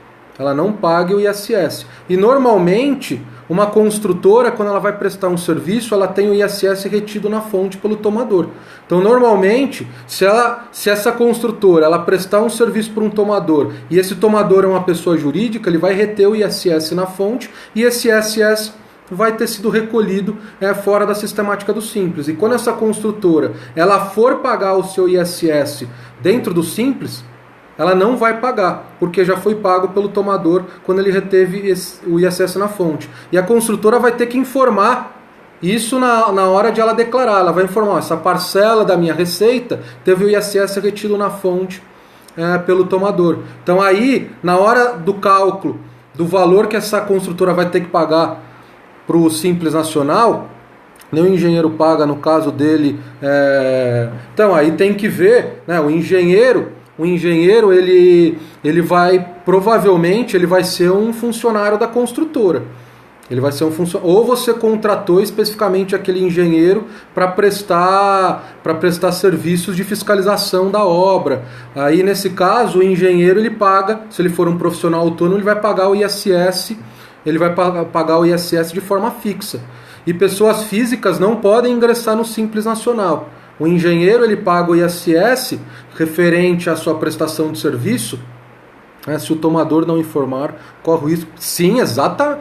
E normalmente uma construtora, quando ela vai prestar um serviço, ela tem o ISS retido na fonte pelo tomador. Então, normalmente, se essa construtora ela prestar um serviço para um tomador e esse tomador é uma pessoa jurídica, ele vai reter o ISS na fonte e esse ISS vai ter sido recolhido fora da sistemática do Simples. E quando essa construtora ela for pagar o seu ISS dentro do Simples, ela não vai pagar, porque já foi pago pelo tomador quando ele reteve o ISS na fonte. E a construtora vai ter que informar isso na hora de ela declarar. Ela vai informar, essa parcela da minha receita teve o ISS retido na fonte pelo tomador. Então aí, na hora do cálculo do valor que essa construtora vai ter que pagar para o Simples Nacional, nem o engenheiro paga no caso dele. Então aí tem que ver, né, o engenheiro ele vai, provavelmente, ele vai ser um funcionário da construtora. Ele vai ser ou você contratou especificamente aquele engenheiro para prestar serviços de fiscalização da obra. Aí nesse caso o engenheiro ele paga, se ele for um profissional autônomo, ele vai pagar o ISS, de forma fixa. E pessoas físicas não podem ingressar no Simples Nacional. O engenheiro ele paga o ISS referente à sua prestação de serviço. Se o tomador não informar, corre o risco. Sim, exata.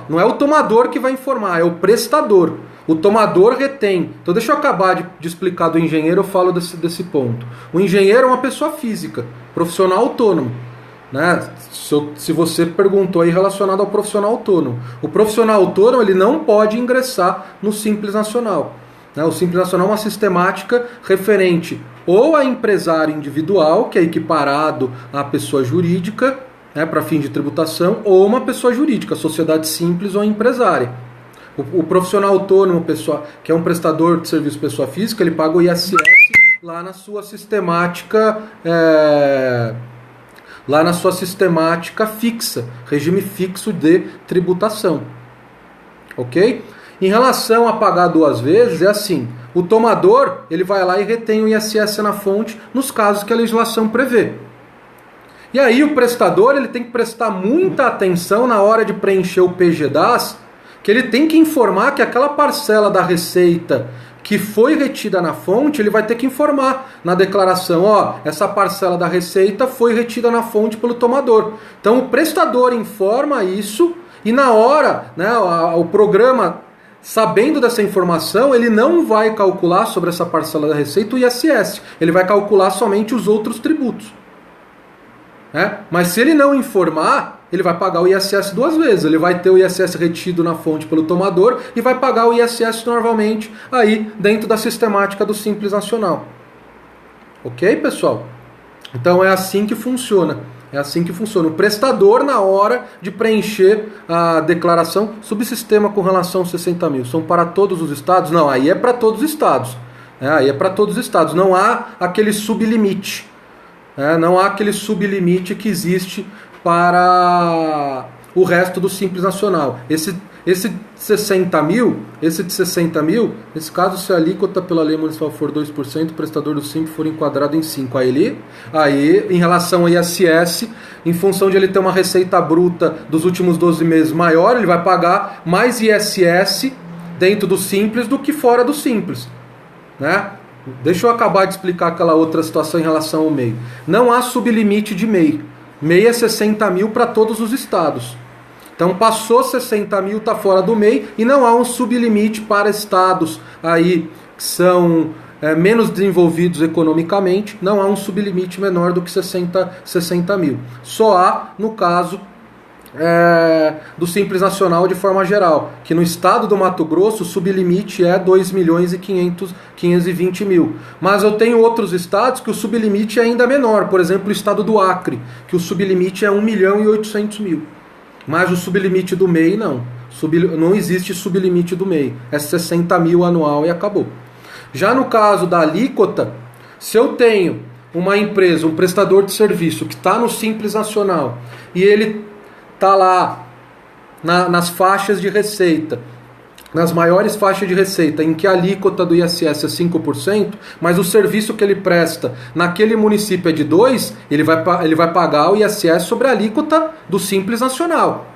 Não é o tomador que vai informar, é o prestador. O tomador retém. Então deixa eu acabar de explicar do engenheiro, eu falo desse ponto. O engenheiro é uma pessoa física, profissional autônomo. Né? Se você perguntou aí relacionado ao profissional autônomo. O profissional autônomo ele não pode ingressar no Simples Nacional. O Simples Nacional é uma sistemática referente ou a empresário individual, que é equiparado à pessoa jurídica, para fins de tributação, ou uma pessoa jurídica, sociedade simples ou empresária. O profissional autônomo, que é um prestador de serviço pessoa física, ele paga o ISS lá na sua sistemática, fixa, regime fixo de tributação. Ok? Em relação a pagar duas vezes, é assim, o tomador ele vai lá e retém o ISS na fonte nos casos que a legislação prevê. E aí o prestador ele tem que prestar muita atenção na hora de preencher o PGDAS, que ele tem que informar que aquela parcela da receita que foi retida na fonte, ele vai ter que informar na declaração, essa parcela da receita foi retida na fonte pelo tomador. Então o prestador informa isso e na hora, o programa, sabendo dessa informação, ele não vai calcular sobre essa parcela da receita o ISS. Ele vai calcular somente os outros tributos. Mas se ele não informar, ele vai pagar o ISS duas vezes. Ele vai ter o ISS retido na fonte pelo tomador e vai pagar o ISS normalmente aí dentro da sistemática do Simples Nacional. Ok, pessoal? Então é assim que funciona. O prestador, na hora de preencher a declaração, subsistema com relação aos 60 mil. São para todos os estados? Não, aí é para todos os estados. Aí é para todos os estados. Não há aquele sublimite. Não há aquele sublimite que existe para o resto do Simples Nacional. Esse de 60 mil, nesse caso, se a alíquota pela lei municipal for 2%, o prestador do Simples for enquadrado em 5%. Aí, em relação ao ISS, em função de ele ter uma receita bruta dos últimos 12 meses maior, ele vai pagar mais ISS dentro do Simples do que fora do Simples. Deixa eu acabar de explicar aquela outra situação em relação ao MEI. Não há sublimite de MEI. MEI é 60 mil para todos os estados. Então passou 60 mil, está fora do MEI e não há um sublimite para estados aí que são menos desenvolvidos economicamente, não há um sublimite menor do que 60 mil. Só há no caso do Simples Nacional de forma geral, que no estado do Mato Grosso o sublimite é 2.520.000. Mas eu tenho outros estados que o sublimite é ainda menor, por exemplo o estado do Acre, que o sublimite é 1.800.000. Mas o sublimite do MEI não. Não existe sublimite do MEI. É 60 mil anual e acabou. Já no caso da alíquota, se eu tenho uma empresa, um prestador de serviço que está no Simples Nacional e ele está lá nas faixas de receita, nas maiores faixas de receita, em que a alíquota do ISS é 5%, mas o serviço que ele presta naquele município é de 2%, ele vai pagar o ISS sobre a alíquota do Simples Nacional.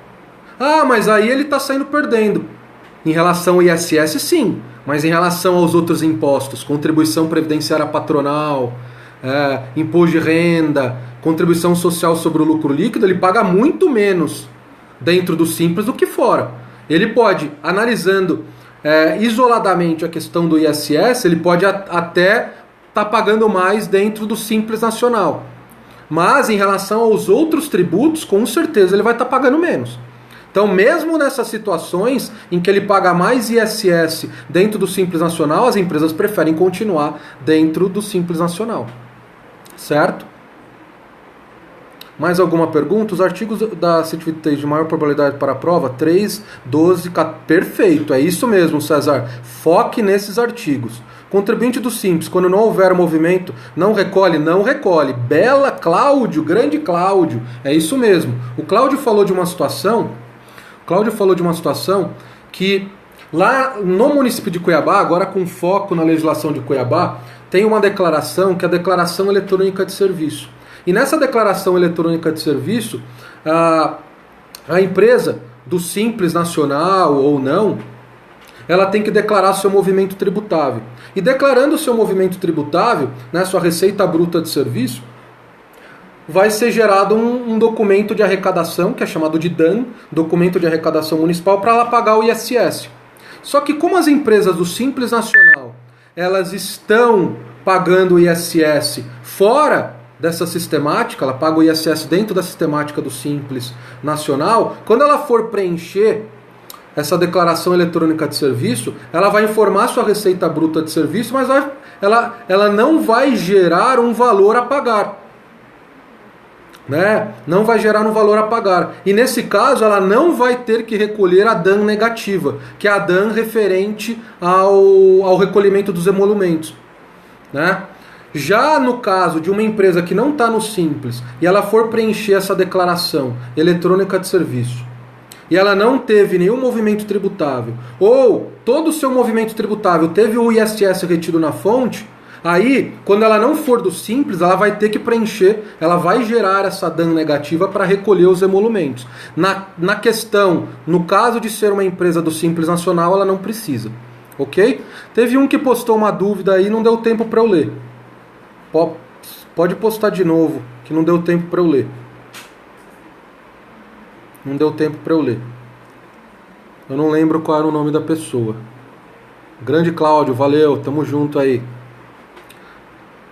Mas aí ele está saindo perdendo. Em relação ao ISS, sim, mas em relação aos outros impostos, contribuição previdenciária patronal, imposto de renda, contribuição social sobre o lucro líquido, ele paga muito menos dentro do Simples do que fora. ele pode, analisando isoladamente a questão do ISS, ele pode até estar pagando mais dentro do Simples Nacional. Mas em relação aos outros tributos, com certeza ele vai estar pagando menos. Então, mesmo nessas situações em que ele paga mais ISS dentro do Simples Nacional, as empresas preferem continuar dentro do Simples Nacional. Certo? Mais alguma pergunta? Os artigos da certificate de maior probabilidade para a prova, 3, 12, 14... Perfeito, é isso mesmo, César. Foque nesses artigos. Contribuinte do Simples, quando não houver movimento, não recolhe? Não recolhe. Bela, Cláudio, grande Cláudio. É isso mesmo. O Cláudio falou de uma situação que lá no município de Cuiabá, agora com foco na legislação de Cuiabá, tem uma declaração que é a Declaração Eletrônica de Serviço. E nessa Declaração Eletrônica de Serviço, a empresa do Simples Nacional ou não, ela tem que declarar seu movimento tributável. E declarando seu movimento tributável, né, sua receita bruta de serviço, vai ser gerado um documento de arrecadação, que é chamado de DAN, Documento de Arrecadação Municipal, para ela pagar o ISS. Só que como as empresas do Simples Nacional, elas estão pagando o ISS fora dessa sistemática, ela paga o ISS dentro da sistemática do Simples Nacional, quando ela for preencher essa declaração eletrônica de serviço, ela vai informar sua receita bruta de serviço, mas ela não vai gerar um valor a pagar. Né? Não vai gerar um valor a pagar. E nesse caso, ela não vai ter que recolher a DAN negativa, que é a DAN referente ao recolhimento dos emolumentos. Né? Já no caso de uma empresa que não está no Simples e ela for preencher essa declaração eletrônica de serviço e ela não teve nenhum movimento tributável, ou todo o seu movimento tributável teve o ISS retido na fonte, aí, quando ela não for do Simples, ela vai ter que preencher, ela vai gerar essa DAN negativa para recolher os emolumentos. Na questão, no caso de ser uma empresa do Simples Nacional, ela não precisa. Ok? Teve um que postou uma dúvida aí, não deu tempo para eu ler. Pode postar de novo, que não deu tempo para eu ler. Não deu tempo para eu ler. Eu não lembro qual era o nome da pessoa. Grande Cláudio, valeu, tamo junto aí.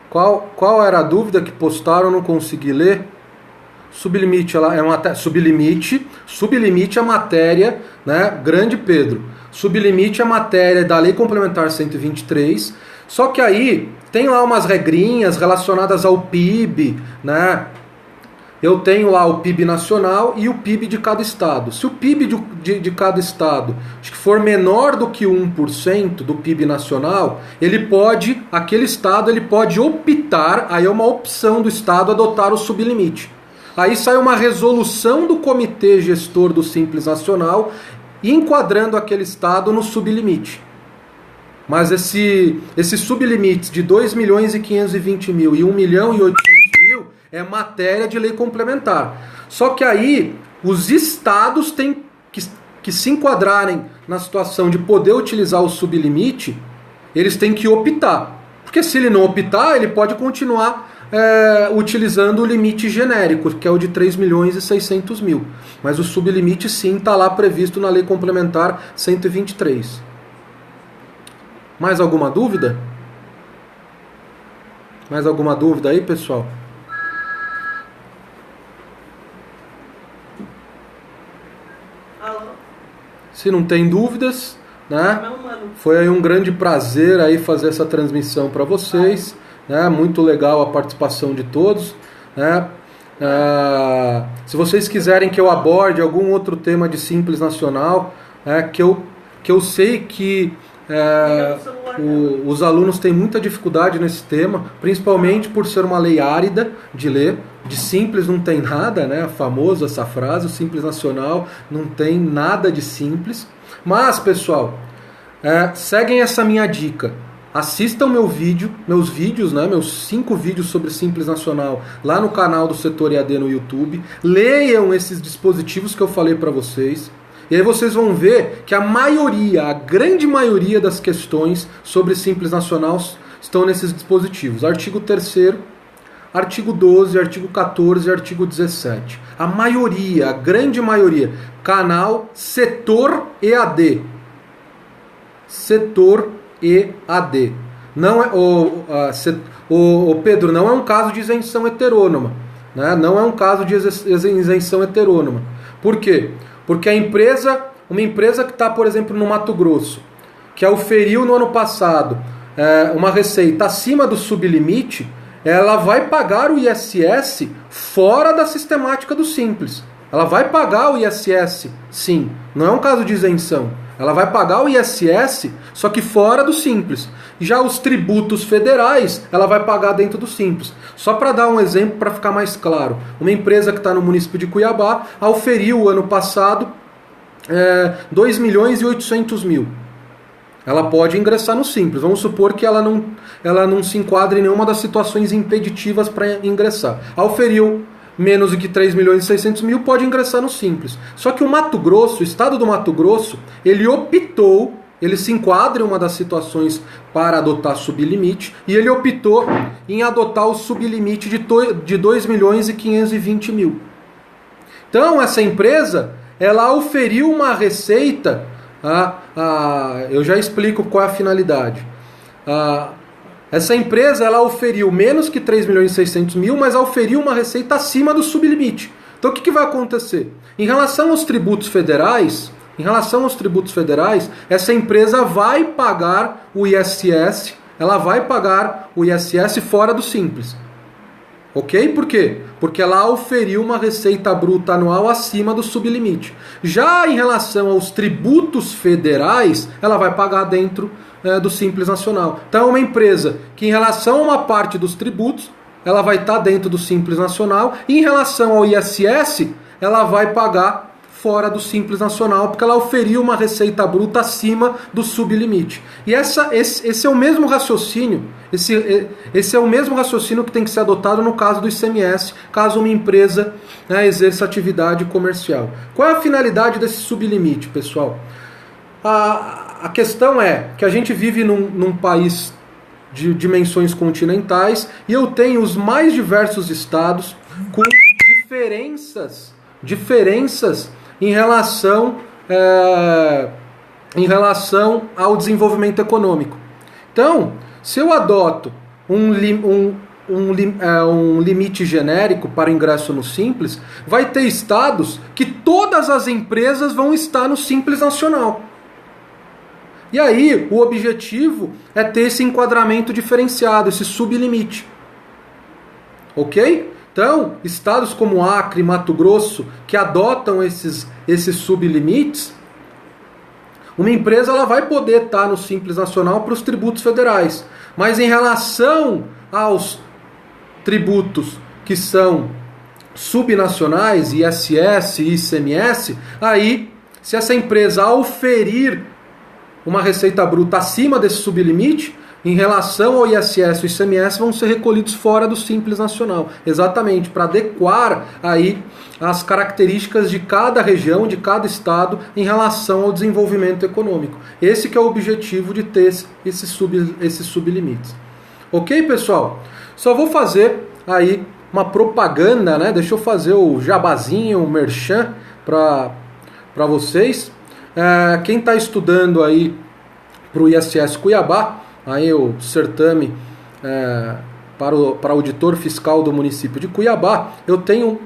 Qual era a dúvida que postaram, eu não consegui ler? Sublimite, sublimite a matéria, né? Grande Pedro. Sublimite a matéria da Lei Complementar 123. Só que aí tem lá umas regrinhas relacionadas ao PIB, né? Eu tenho lá o PIB nacional e o PIB de cada estado. Se o PIB de cada estado for menor do que 1% do PIB nacional, aquele estado pode optar, aí é uma opção do estado adotar o sublimite. Aí sai uma resolução do comitê gestor do Simples Nacional enquadrando aquele estado no sublimite. Mas esses sublimites de 2.520.000 e 1.800.000 é matéria de lei complementar. Só que aí os estados têm que se enquadrarem na situação de poder utilizar o sublimite, eles têm que optar. Porque se ele não optar, ele pode continuar utilizando o limite genérico, que é o de 3.600.000. Mas o sublimite sim está lá previsto na lei complementar 123. Mais alguma dúvida? Mais alguma dúvida aí, pessoal? Se não tem dúvidas, né? Foi aí um grande prazer aí fazer essa transmissão para vocês, né? Muito legal a participação de todos, né? Se vocês quiserem que eu aborde algum outro tema de Simples Nacional, que eu sei que os alunos têm muita dificuldade nesse tema, principalmente por ser uma lei árida de ler. De simples não tem nada, né? Famosa essa frase, o Simples Nacional não tem nada de simples. Mas, pessoal, seguem essa minha dica. Assistam meus vídeos, né? Meus 5 vídeos sobre Simples Nacional lá no canal do Setor EAD no YouTube. Leiam esses dispositivos que eu falei para vocês. E aí vocês vão ver que a grande maioria das questões sobre Simples Nacional estão nesses dispositivos. Artigo 3º, artigo 12, artigo 14 e artigo 17. A maioria, a grande maioria, canal setor EAD. Setor EAD. Não é, Pedro, não é um caso de isenção heterônoma. Né? Não é um caso de isenção heterônoma. Por quê? Porque uma empresa que está, por exemplo, no Mato Grosso, que auferiu no ano passado uma receita acima do sublimite, ela vai pagar o ISS fora da sistemática do Simples. Ela vai pagar o ISS, sim. Não é um caso de isenção. Ela vai pagar o ISS, só que fora do Simples. Já os tributos federais, ela vai pagar dentro do Simples. Só para dar um exemplo, para ficar mais claro. Uma empresa que está no município de Cuiabá auferiu ano passado 2.800.000. Ela pode ingressar no Simples. Vamos supor que ela não se enquadre em nenhuma das situações impeditivas para ingressar. Auferiu menos do que 3.600.000, pode ingressar no Simples. Só que o Mato Grosso, o estado do Mato Grosso, ele se enquadra em uma das situações para adotar sublimite, e ele optou em adotar o sublimite de 2.520.000. Então, essa empresa, ela auferiu uma receita, eu já explico qual é a finalidade. Essa empresa, ela auferiu menos que 3.600.000, mas auferiu uma receita acima do sublimite. Então, o que vai acontecer? Em relação aos tributos federais, essa empresa vai pagar o ISS, fora do Simples. Ok? Por quê? Porque ela auferiu uma receita bruta anual acima do sublimite. Já em relação aos tributos federais, ela vai pagar dentro do Simples Nacional. Então é uma empresa que, em relação a uma parte dos tributos, ela vai estar dentro do Simples Nacional, e em relação ao ISS, ela vai pagar fora do Simples Nacional, porque ela auferiu uma receita bruta acima do sublimite. E esse é o mesmo raciocínio, esse é o mesmo raciocínio que tem que ser adotado no caso do ICMS, caso uma empresa exerça atividade comercial. Qual é a finalidade desse sublimite, pessoal? A questão é que a gente vive num país de dimensões continentais, e eu tenho os mais diversos estados com diferenças em relação ao desenvolvimento econômico. Então, se eu adoto um limite genérico para ingresso no Simples, vai ter estados que todas as empresas vão estar no Simples Nacional. E aí, o objetivo é ter esse enquadramento diferenciado, esse sublimite. Ok? Então, estados como Acre e Mato Grosso, que adotam esses sublimites, uma empresa ela vai poder estar no Simples Nacional para os tributos federais. Mas em relação aos tributos que são subnacionais, ISS e ICMS, aí, se essa empresa auferir uma receita bruta acima desse sublimite, em relação ao ISS e ICMS, vão ser recolhidos fora do Simples Nacional. Exatamente, para adequar aí as características de cada região, de cada estado, em relação ao desenvolvimento econômico. Esse que é o objetivo de ter esses sublimites. Ok, pessoal? Só vou fazer aí uma propaganda, né? Deixa eu fazer o jabazinho, o merchan para vocês. Quem está estudando aí para o ISS Cuiabá, aí o certame para auditor fiscal do município de Cuiabá, eu tenho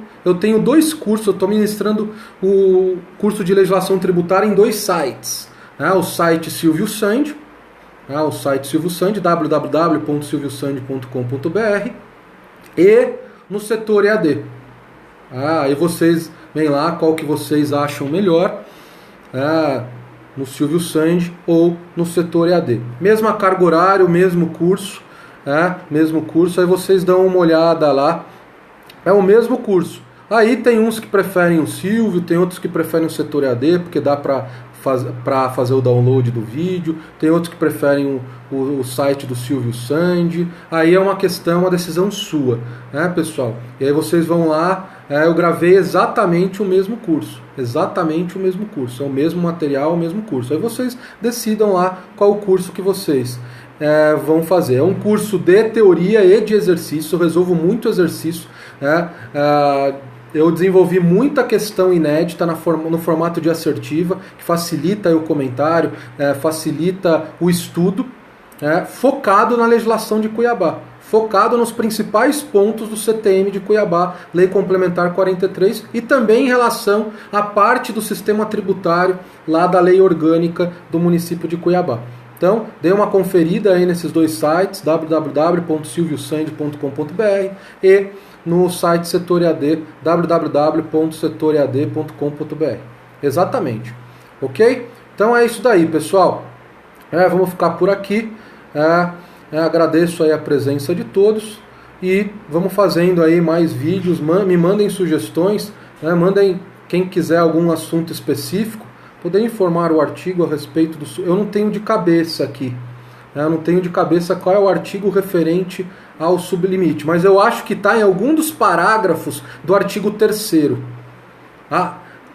dois cursos, eu estou ministrando o curso de legislação tributária em dois sites. O site Silvio Sandi, www.silviosandi.com.br, e no setor EAD. Aí vocês veem lá qual que vocês acham melhor, no Silvio Sandi ou no setor EAD. Mesma carga horária, mesmo curso, aí vocês dão uma olhada lá, é o mesmo curso. Aí tem uns que preferem o Silvio, tem outros que preferem o setor EAD, porque dá para fazer o download do vídeo, tem outros que preferem o site do Silvio Sandi. Aí é uma decisão sua, né, pessoal? E aí vocês vão lá, eu gravei exatamente o mesmo curso, é o mesmo material, o mesmo curso. Aí vocês decidam lá qual o curso que vocês vão fazer. É um curso de teoria e de exercício, eu resolvo muito exercício. Eu desenvolvi muita questão inédita no formato de assertiva, que facilita o comentário, facilita o estudo, focado na legislação de Cuiabá, focado nos principais pontos do CTM de Cuiabá, Lei Complementar 43, e também em relação à parte do sistema tributário lá da Lei Orgânica do município de Cuiabá. Então, dê uma conferida aí nesses dois sites, www.silviosand.com.br e no site Setor EAD, www.setoread.com.br. Exatamente. Ok? Então é isso daí, pessoal. Vamos ficar por aqui. Agradeço aí a presença de todos e vamos fazendo aí mais vídeos. Me mandem sugestões, mandem quem quiser algum assunto específico, poder informar o artigo a respeito do... Eu não tenho de cabeça aqui, eu não tenho de cabeça qual é o artigo referente ao sublimite, mas eu acho que está em algum dos parágrafos do artigo 3º.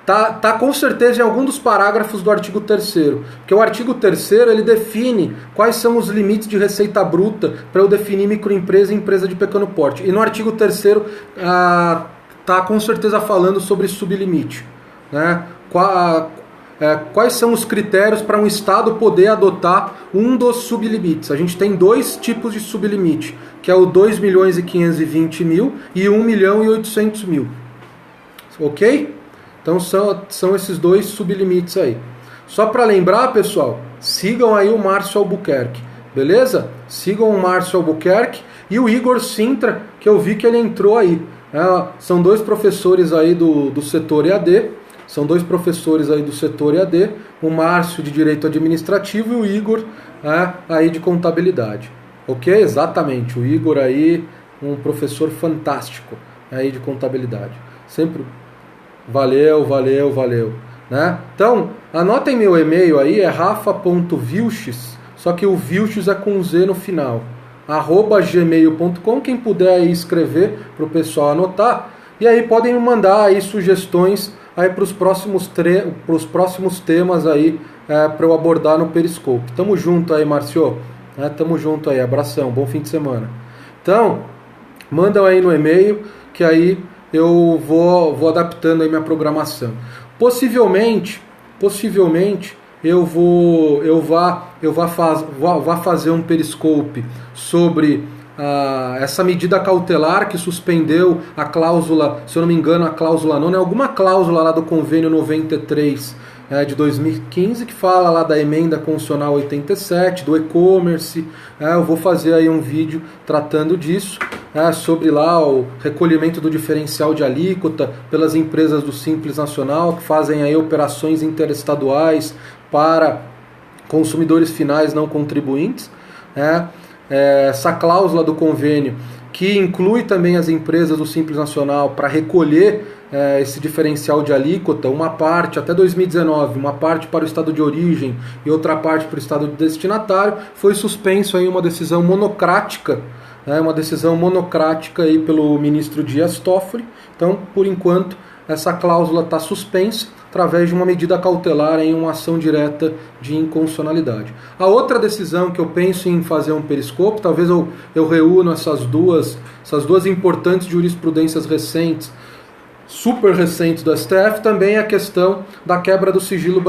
Tá com certeza em algum dos parágrafos do artigo 3º, porque o artigo 3º ele define quais são os limites de receita bruta para eu definir microempresa e empresa de pequeno porte. E no artigo 3º tá com certeza falando sobre sublimite, né? Quais são os critérios para um Estado poder adotar um dos sublimites? A gente tem dois tipos de sublimite, que é o 2.520.000 e 1.800.000. Ok? Então são esses dois sublimites aí. Só para lembrar, pessoal, sigam aí o Márcio Albuquerque, beleza? Sigam o Márcio Albuquerque e o Igor Sintra, que eu vi que ele entrou aí. São dois professores aí do setor EAD. São dois professores aí do setor EAD, o Márcio de Direito Administrativo e o Igor aí de Contabilidade. Ok? Exatamente, o Igor aí, um professor fantástico aí de Contabilidade. Sempre valeu, né? Então, anotem meu e-mail aí, é rafa.vilches, só que o Vilches é com Z no final, @gmail.com, quem puder aí escrever para o pessoal anotar, e aí podem me mandar aí sugestões aí para os próximos temas aí para eu abordar no Periscope. Tamo junto aí, Márcio. Tamo junto aí, abração, bom fim de semana. Então, mandam aí no e-mail que aí eu vou adaptando aí minha programação. Possivelmente eu vá fazer um Periscope sobre essa medida cautelar que suspendeu a cláusula, se eu não me engano, a cláusula 9, alguma cláusula lá do convênio 93 de 2015, que fala lá da emenda constitucional 87, do e-commerce. Eu vou fazer aí um vídeo tratando disso, sobre lá o recolhimento do diferencial de alíquota pelas empresas do Simples Nacional, que fazem aí operações interestaduais para consumidores finais não contribuintes. Essa cláusula do convênio que inclui também as empresas do Simples Nacional para recolher esse diferencial de alíquota, uma parte até 2019, uma parte para o estado de origem e outra parte para o estado de destinatário, foi suspenso aí uma decisão monocrática, aí pelo ministro Dias Toffoli. Então, por enquanto, essa cláusula está suspensa através de uma medida cautelar em uma ação direta de inconstitucionalidade. A outra decisão que eu penso em fazer um periscope, talvez eu reúno essas duas importantes jurisprudências recentes, super recentes do STF, também é a questão da quebra do sigilo bancário